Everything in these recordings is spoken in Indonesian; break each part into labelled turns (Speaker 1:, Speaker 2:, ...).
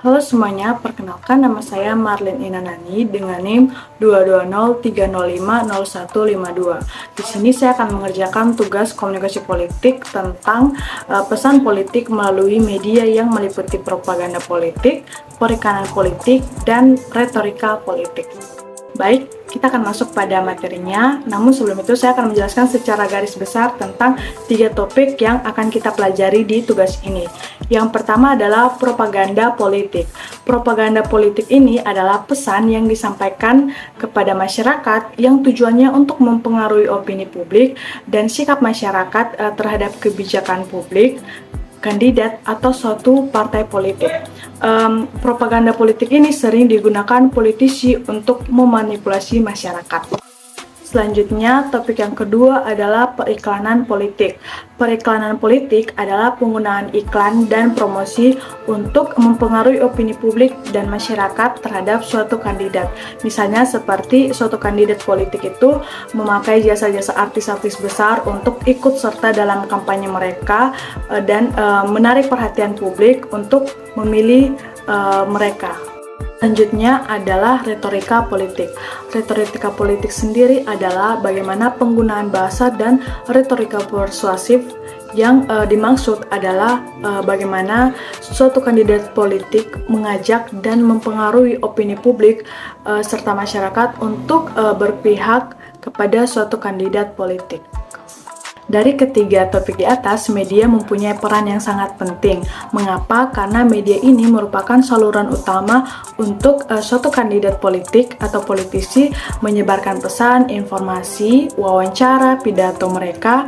Speaker 1: Halo semuanya, perkenalkan nama saya Marlin Inanani dengan NIM 22030500152. Di sini saya akan mengerjakan tugas komunikasi politik tentang pesan politik melalui media yang meliputi propaganda politik, perikanan politik, dan retorika politik. Baik, kita akan masuk pada materinya, namun sebelum itu saya akan menjelaskan secara garis besar tentang 3 topik yang akan kita pelajari di tugas ini. Yang pertama adalah propaganda politik. Propaganda politik ini adalah pesan yang disampaikan kepada masyarakat yang tujuannya untuk mempengaruhi opini publik dan sikap masyarakat terhadap kebijakan publik, kandidat, atau suatu partai politik. Propaganda politik ini sering digunakan politisi untuk memanipulasi masyarakat. Selanjutnya, topik yang kedua adalah periklanan politik. Periklanan politik adalah penggunaan iklan dan promosi untuk mempengaruhi opini publik dan masyarakat terhadap suatu kandidat. Misalnya seperti suatu kandidat politik itu memakai jasa-jasa artis-artis besar untuk ikut serta dalam kampanye mereka dan menarik perhatian publik untuk memilih mereka. Selanjutnya adalah retorika politik. Retorika politik sendiri adalah bagaimana penggunaan bahasa dan retorika persuasif yang dimaksud adalah bagaimana suatu kandidat politik mengajak dan mempengaruhi opini publik serta masyarakat untuk berpihak kepada suatu kandidat politik. Dari ketiga topik di atas, media mempunyai peran yang sangat penting. Mengapa? Karena media ini merupakan saluran utama untuk suatu kandidat politik atau politisi menyebarkan pesan, informasi, wawancara, pidato mereka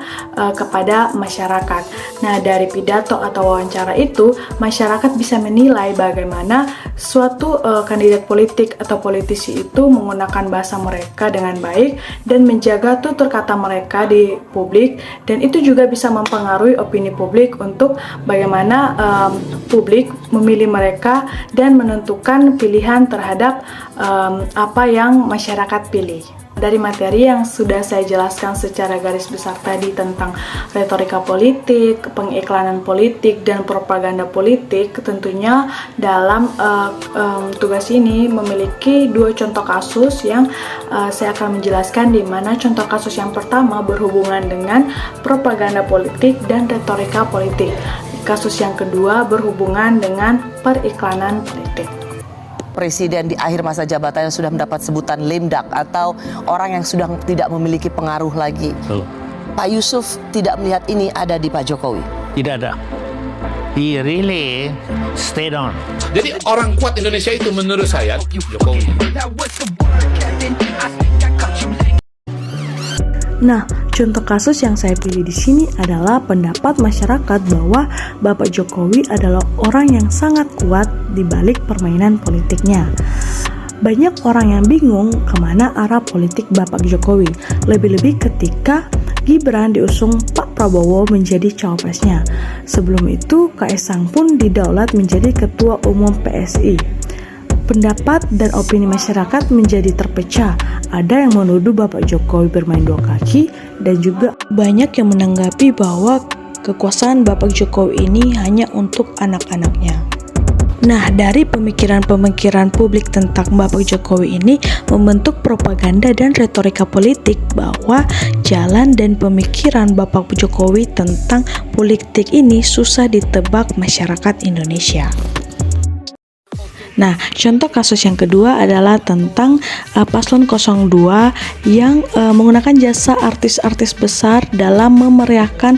Speaker 1: kepada masyarakat. Nah, dari pidato atau wawancara itu, masyarakat bisa menilai bagaimana suatu kandidat politik atau politisi itu menggunakan bahasa mereka dengan baik dan menjaga tutur kata mereka di publik. Dan itu juga bisa mempengaruhi opini publik untuk bagaimana publik memilih mereka dan menentukan pilihan terhadap apa yang masyarakat pilih. Dari materi yang sudah saya jelaskan secara garis besar tadi tentang retorika politik, pengiklanan politik, dan propaganda politik, tentunya dalam tugas ini memiliki 2 contoh kasus yang saya akan menjelaskan, di mana contoh kasus yang pertama berhubungan dengan propaganda politik dan retorika politik. Kasus yang kedua berhubungan dengan periklanan politik.
Speaker 2: Presiden di akhir masa jabatannya sudah mendapat sebutan lemdak atau orang yang sudah tidak memiliki pengaruh lagi. Pak Yusuf tidak melihat ini ada di Pak Jokowi?
Speaker 3: Tidak ada. He really stayed on.
Speaker 4: Jadi orang kuat Indonesia itu menurut saya Jokowi.
Speaker 1: Nah, contoh kasus yang saya pilih di sini adalah pendapat masyarakat bahwa Bapak Jokowi adalah orang yang sangat kuat di balik permainan politiknya. Banyak orang yang bingung kemana arah politik Bapak Jokowi, lebih-lebih ketika Gibran diusung Pak Prabowo menjadi cawapresnya. Sebelum itu, Kaisang pun didaulat menjadi Ketua Umum PSI. Pendapat dan opini masyarakat menjadi terpecah. Ada yang menuduh Bapak Jokowi bermain 2 kaki, dan juga banyak yang menanggapi bahwa kekuasaan Bapak Jokowi ini hanya untuk anak-anaknya. Nah, dari pemikiran-pemikiran publik tentang Bapak Jokowi ini membentuk propaganda dan retorika politik bahwa jalan dan pemikiran Bapak Jokowi tentang politik ini susah ditebak masyarakat Indonesia. Nah, contoh kasus yang kedua adalah tentang Paslon 02 yang menggunakan jasa artis-artis besar dalam memeriahkan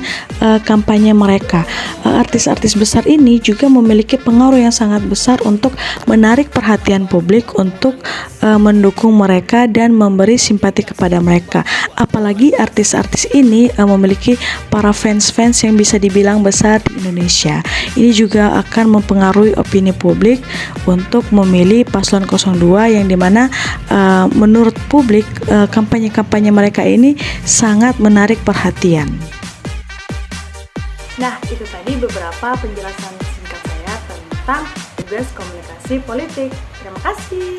Speaker 1: kampanye mereka. Artis-artis besar ini juga memiliki pengaruh yang sangat besar untuk menarik perhatian publik untuk mendukung mereka dan memberi simpati kepada mereka. Apalagi artis-artis ini memiliki para fans-fans yang bisa dibilang besar di Indonesia. Ini juga akan mempengaruhi opini publik untuk memilih Paslon 02 yang dimana menurut publik kampanye-kampanye mereka ini sangat menarik perhatian. Nah, itu tadi beberapa penjelasan singkat saya tentang tugas komunikasi politik. Terima kasih.